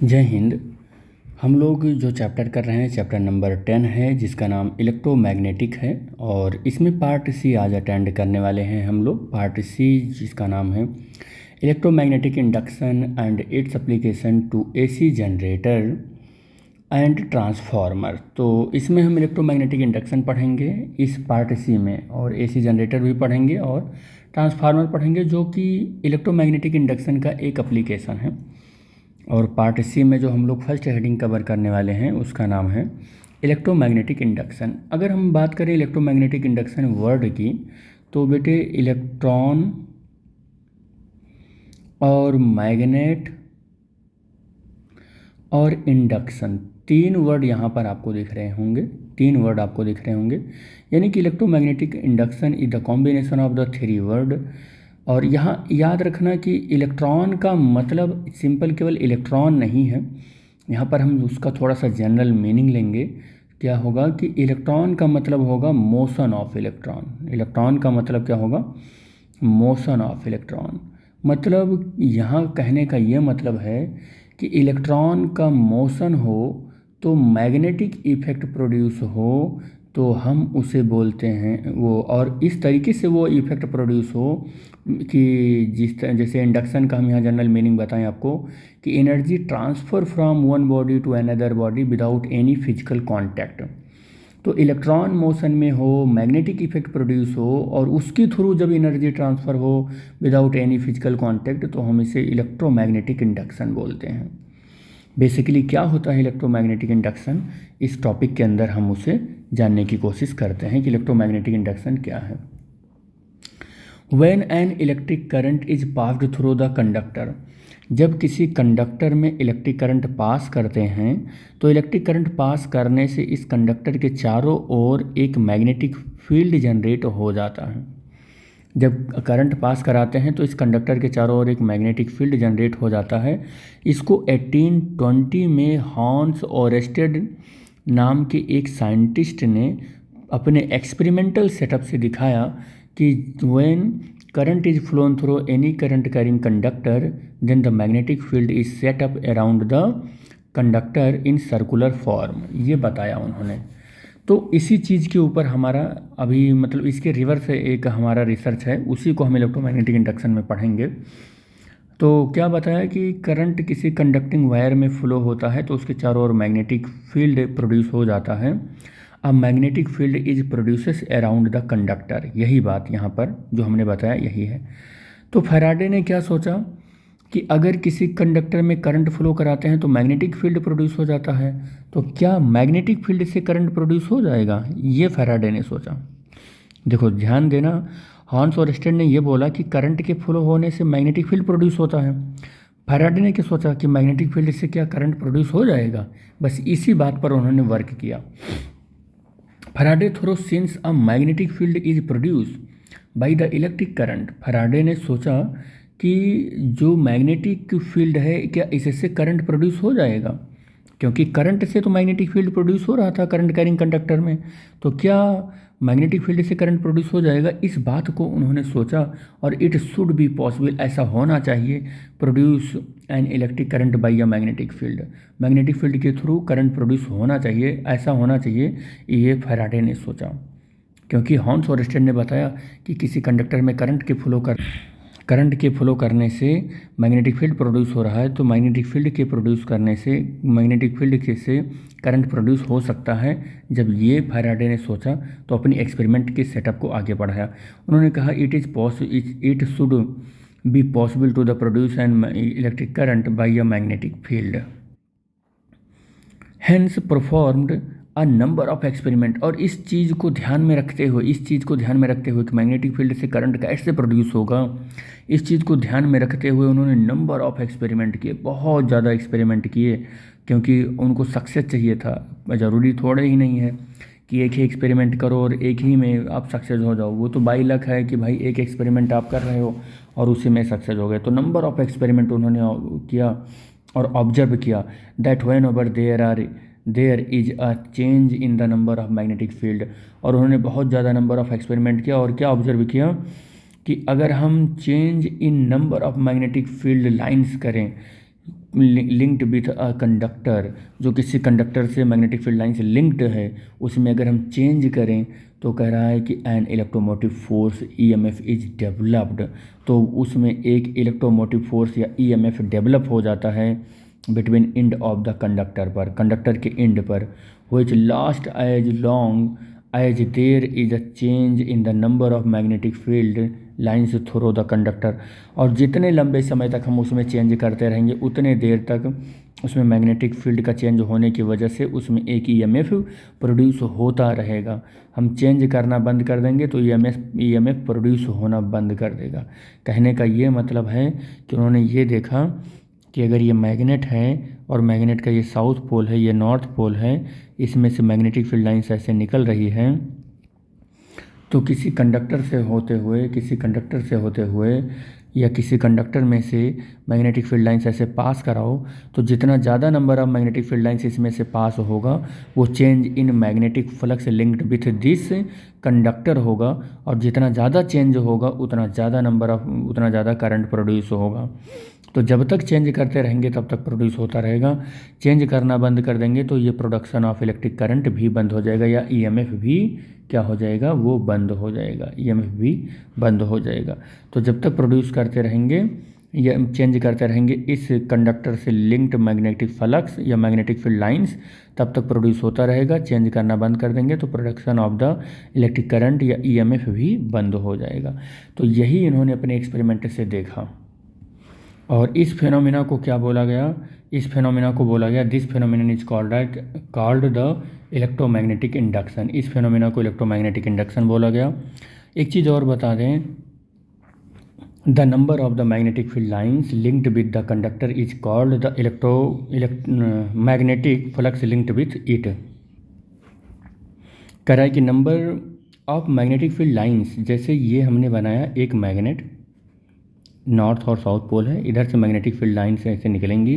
जय हिंद। हम लोग जो चैप्टर कर रहे हैं चैप्टर नंबर 10 है, जिसका नाम इलेक्ट्रोमैग्नेटिक है। और इसमें पार्ट सी आज अटेंड करने वाले हैं हम लोग। पार्ट सी जिसका नाम है electromagnetic induction and its application to AC generator and transformer. तो इसमें हम इलेक्ट्रोमैग्नेटिक इंडक्शन पढ़ेंगे इस पार्ट सी में, और एसी जनरेटर भी पढ़ेंगे और ट्रांसफार्मर पढ़ेंगे, जो कि इलेक्ट्रोमैग्नेटिक इंडक्शन का एक एप्लीकेशन है। और पार्ट सी में जो हम लोग फर्स्ट हेडिंग कवर करने वाले हैं उसका नाम है इलेक्ट्रोमैग्नेटिक इंडक्शन। अगर हम बात करें इलेक्ट्रोमैग्नेटिक इंडक्शन वर्ड की, तो बेटे इलेक्ट्रॉन और मैग्नेट और इंडक्शन, तीन वर्ड यहाँ पर आपको दिख रहे होंगे। यानी कि electromagnetic induction is the combination of the three word. और यहाँ याद रखना कि इलेक्ट्रॉन का मतलब सिंपल केवल इलेक्ट्रॉन नहीं है। यहाँ पर हम उसका थोड़ा सा जनरल मीनिंग लेंगे। क्या होगा कि इलेक्ट्रॉन का मतलब होगा मोशन ऑफ इलेक्ट्रॉन। इलेक्ट्रॉन का मतलब क्या होगा? Motion of electron. मतलब यहाँ कहने का ये मतलब है कि इलेक्ट्रॉन का मोशन हो तो मैग्नेटिक इफेक्ट प्रोड्यूस हो तो हम उसे बोलते हैं वो, और इस तरीके से वो इफेक्ट प्रोड्यूस हो कि जैसे इंडक्शन का हम यहाँ जनरल मीनिंग बताएं आपको कि energy transfer from one body to another body without any physical contact. तो इलेक्ट्रॉन मोशन में हो, मैग्नेटिक इफेक्ट प्रोड्यूस हो और उसके थ्रू जब एनर्जी ट्रांसफ़र हो विदाउट एनी फिजिकल कांटेक्ट, तो हम इसे इलेक्ट्रोमैग्नेटिक इंडक्शन बोलते हैं। बेसिकली क्या होता है इलेक्ट्रोमैग्नेटिक इंडक्शन, इस टॉपिक के अंदर हम उसे जानने की कोशिश करते हैं कि इलेक्ट्रोमैग्नेटिक इंडक्शन क्या है। When an electric current is passed through the conductor, जब किसी कंडक्टर में इलेक्ट्रिक करंट पास करते हैं तो इलेक्ट्रिक करंट पास करने से इस कंडक्टर के चारों ओर एक मैग्नेटिक फील्ड जनरेट हो जाता है। जब करंट पास कराते हैं तो इस कंडक्टर के चारों ओर एक मैग्नेटिक फील्ड जनरेट हो जाता है। इसको 1820 में हॉन्स ओरेस्टेड नाम के एक साइंटिस्ट ने अपने एक्सपेरिमेंटल सेटअप से दिखाया कि when current is flown through any current carrying conductor, then the magnetic field is set up around the conductor in circular form। ये बताया उन्होंने। तो इसी चीज़ के ऊपर हमारा अभी मतलब इसके रिवर्स एक हमारा रिसर्च है, उसी को हम इलेक्ट्रोमैग्नेटिक इंडक्शन में पढ़ेंगे। तो क्या बताया कि करंट किसी कंडक्टिंग वायर में फ्लो होता है तो उसके चारों ओर मैग्नेटिक फील्ड प्रोड्यूस हो जाता है। अब magnetic field is produces around the conductor, यही बात यहाँ पर जो हमने बताया यही है। तो फैराडे ने क्या सोचा कि अगर किसी कंडक्टर में करंट फ्लो कराते हैं तो मैग्नेटिक फील्ड प्रोड्यूस हो जाता है, तो क्या मैग्नेटिक फील्ड से करंट प्रोड्यूस हो जाएगा, ये फैराडे ने सोचा। देखो ध्यान देना, हॉन्स ओरेस्टेड ने ये बोला कि करंट के फ्लो होने से मैग्नेटिक फील्ड प्रोड्यूस होता है। फैराडे ने क्या सोचा कि मैग्नेटिक फील्ड से क्या करंट प्रोड्यूस हो जाएगा। बस इसी बात पर उन्होंने वर्क किया। Faraday thought since a magnetic field is produce by the electric current, Faraday ने सोचा कि जो मैग्नेटिक फील्ड है क्या इससे करंट प्रोड्यूस हो जाएगा, क्योंकि करंट से तो मैग्नेटिक फील्ड प्रोड्यूस हो रहा था करंट कैरिंग कंडक्टर में, तो क्या मैग्नेटिक फील्ड से करंट प्रोड्यूस हो जाएगा, इस बात को उन्होंने सोचा। और इट शुड बी पॉसिबल, ऐसा होना चाहिए, produce an electric current by a magnetic field, magnetic field के थ्रू करंट प्रोड्यूस होना चाहिए, ऐसा होना चाहिए, ये फैराडे ने सोचा। क्योंकि हॉन्स ओरेस्टेड ने बताया कि किसी कंडक्टर में करंट के फ्लो करने से मैग्नेटिक फील्ड प्रोड्यूस हो रहा है, तो मैग्नेटिक फील्ड के प्रोड्यूस करने से मैग्नेटिक फील्ड के से करंट प्रोड्यूस हो सकता है। जब ये फैराडे ने सोचा तो अपनी एक्सपेरिमेंट के सेटअप को आगे बढ़ाया। उन्होंने कहा it should be possible to the produce an electric current by a magnetic field, hence performed a number of experiment. और इस चीज़ को ध्यान में रखते हुए कि मैग्नेटिक फील्ड से करंट कैसे प्रोड्यूस होगा, इस चीज़ को ध्यान में रखते हुए उन्होंने नंबर ऑफ एक्सपेरिमेंट किए, बहुत ज़्यादा एक्सपेरिमेंट किए, क्योंकि उनको सक्सेस चाहिए था। ज़रूरी थोड़े ही नहीं है कि एक ही एक्सपेरिमेंट करो और एक ही में आप सक्सेस हो जाओ, वो तो बाई लक है कि भाई एक एक्सपेरिमेंट आप कर रहे हो और उसी में सक्सेस हो गए। तो नंबर ऑफ एक्सपेरिमेंट उन्होंने किया और ऑब्जर्व किया that when over there is a change in the number of magnetic field. और उन्होंने बहुत ज़्यादा नंबर ऑफ एक्सपेरिमेंट किया और क्या ऑब्जर्व किया कि अगर हम change in number of magnetic field lines करें, लिंक्ड विथ अ कंडक्टर, जो किसी कंडक्टर से मैग्नेटिक फील्ड लाइन से लिंक्ड है, उसमें अगर हम चेंज करें तो कह रहा है कि an electromotive force EMF is developed, तो उसमें एक इलेक्ट्रोमोटिव फोर्स या ईएमएफ डेवलप हो जाता है between end of the conductor पर, कंडक्टर के एंड पर, which last as long as there is a change in the number of magnetic field lines through the conductor, और जितने लंबे समय तक हम उसमें चेंज करते रहेंगे उतने देर तक उसमें मैग्नेटिक फील्ड का चेंज होने की वजह से उसमें एक ईएमएफ प्रोड्यूस होता रहेगा। हम चेंज करना बंद कर देंगे तो ईएमएफ प्रोड्यूस होना बंद कर देगा। कहने का ये मतलब है कि उन्होंने ये देखा कि अगर ये मैग्नेट है और मैग्नेट का ये साउथ पोल है, ये नॉर्थ पोल है, इसमें से मैग्नेटिक फील्ड लाइंस ऐसे निकल रही हैं, तो किसी कंडक्टर से होते हुए या किसी कंडक्टर में से मैग्नेटिक फील्ड लाइंस ऐसे पास कराओ, तो जितना ज़्यादा number of magnetic field lines इसमें से पास होगा वो change in magnetic flux linked with this conductor होगा, और जितना ज़्यादा चेंज होगा उतना ज़्यादा करंट प्रोड्यूस होगा। तो जब तक चेंज करते रहेंगे तब तक प्रोड्यूस होता रहेगा। चेंज करना बंद कर देंगे तो ये प्रोडक्शन ऑफ इलेक्ट्रिक करंट भी बंद हो जाएगा, या ईएमएफ भी क्या हो जाएगा, वो बंद हो जाएगा, ईएमएफ भी बंद हो जाएगा। तो जब तक प्रोड्यूस करते रहेंगे या चेंज करते रहेंगे इस कंडक्टर से लिंक्ड मैग्नेटिक फ्लक्स या मैग्नेटिक फील्ड लाइंस, तब तक प्रोड्यूस होता रहेगा। चेंज करना बंद कर देंगे तो production of the electric current या ईएमएफ भी बंद हो जाएगा। तो यही इन्होंने अपने एक्सपेरिमेंट से देखा। और इस फेनोमेना को क्या बोला गया, इस फेनोमेना को बोला गया this phenomenon is called the electromagnetic induction. इस फेनोमेना को इलेक्ट्रोमैग्नेटिक इंडक्शन बोला गया। एक चीज़ और बता दें, the number of the magnetic field lines linked with the conductor is called the magnetic flux linked with it. कह रहा है कि number of magnetic field lines, जैसे ये हमने बनाया एक मैग्नेट, नॉर्थ और साउथ पोल है, इधर से मैग्नेटिक फील्ड लाइन से ऐसे निकलेंगी,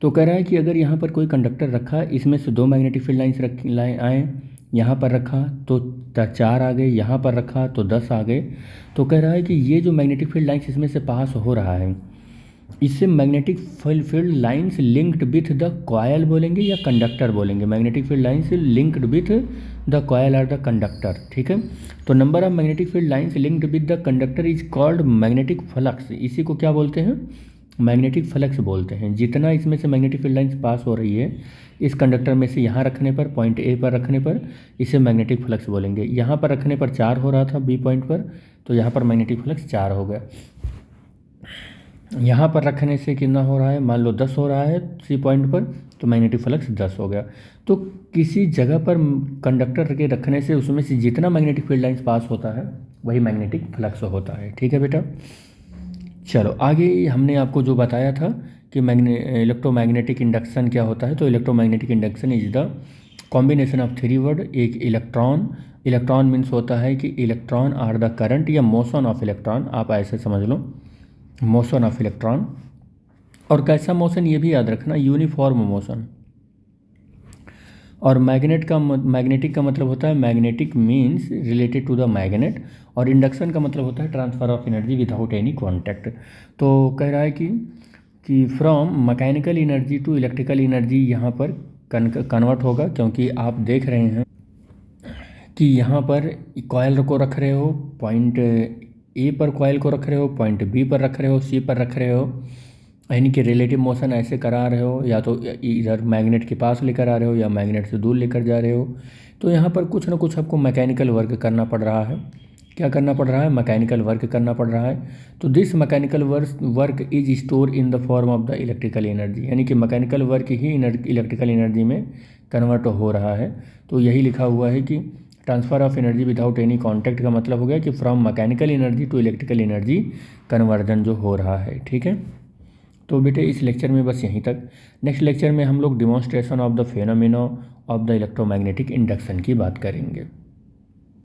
तो कह रहा है कि अगर यहाँ पर कोई कंडक्टर रखा, इसमें से 2 मैग्नेटिक फील्ड लाइंस आए, यहाँ पर रखा तो 4 आ गए, यहाँ पर रखा तो 10 आ गए। तो कह रहा है कि ये जो मैग्नेटिक फील्ड लाइंस इसमें से पास हो रहा है, इससे magnetic field lines linked with the coil बोलेंगे या कंडक्टर बोलेंगे, magnetic field lines linked with the coil और द कंडक्टर, ठीक है। तो number of magnetic field lines linked with the conductor is called magnetic flux. इसी को क्या बोलते हैं, मैग्नेटिक फ्लक्स बोलते हैं। जितना इसमें से मैग्नेटिक फील्ड लाइंस पास हो रही है इस कंडक्टर में से, यहाँ रखने पर, पॉइंट ए पर रखने पर, इसे मैग्नेटिक फ्लक्स बोलेंगे। यहाँ पर रखने पर 4 हो रहा था बी पॉइंट पर, तो यहाँ पर मैग्नेटिक फ्लक्स 4 हो गया। यहाँ पर रखने से कितना हो रहा है, मान लो 10 हो रहा है सी पॉइंट पर, तो मैग्नेटिक फ्लक्स 10 हो गया। तो किसी जगह पर कंडक्टर के रखने से उसमें से जितना मैग्नेटिक फील्ड लाइंस पास होता है वही मैग्नेटिक फ्लक्स होता है, ठीक है बेटा। चलो आगे हमने आपको जो बताया था कि इलेक्ट्रोमैग्नेटिक इंडक्शन क्या होता है, तो electromagnetic induction is the combination of 3 word. एक इलेक्ट्रॉन मीन्स होता है कि इलेक्ट्रॉन आर द करंट या मोशन ऑफ इलेक्ट्रॉन, आप ऐसे समझ लो, मोशन ऑफ इलेक्ट्रॉन। और कैसा मोशन ये भी याद रखना, यूनिफॉर्म मोशन। और मैग्नेटिक का मतलब होता है, magnetic means related to the magnet, और इंडक्शन का मतलब होता है transfer of energy without any contact. तो कह रहा है कि from mechanical energy to electrical energy यहाँ पर कन्वर्ट होगा, क्योंकि आप देख रहे हैं कि यहाँ पर कॉयल को रख रहे हो, पॉइंट ए पर कॉयल को रख रहे हो, पॉइंट बी पर रख रहे हो, सी पर रख रहे हो, यानी कि रिलेटिव मोशन ऐसे करा रहे हो, या तो इधर मैग्नेट के पास लेकर आ रहे हो या मैग्नेट से दूर लेकर जा रहे हो। तो यहाँ पर कुछ ना कुछ आपको मैकेनिकल वर्क करना पड़ रहा है। क्या करना पड़ रहा है, मैकेनिकल वर्क करना पड़ रहा है। तो this mechanical work is store in the form of the electrical energy, यानी कि मैकेनिकल वर्क ही इलेक्ट्रिकल एनर्जी में कन्वर्ट हो रहा है। तो यही लिखा हुआ है कि transfer of energy without any contact का मतलब हो गया कि from mechanical energy to electrical energy conversion जो हो रहा है, ठीक है। तो बेटे इस लेक्चर में बस यहीं तक। नेक्स्ट लेक्चर में हम लोग demonstration of the phenomena of the electromagnetic induction की बात करेंगे।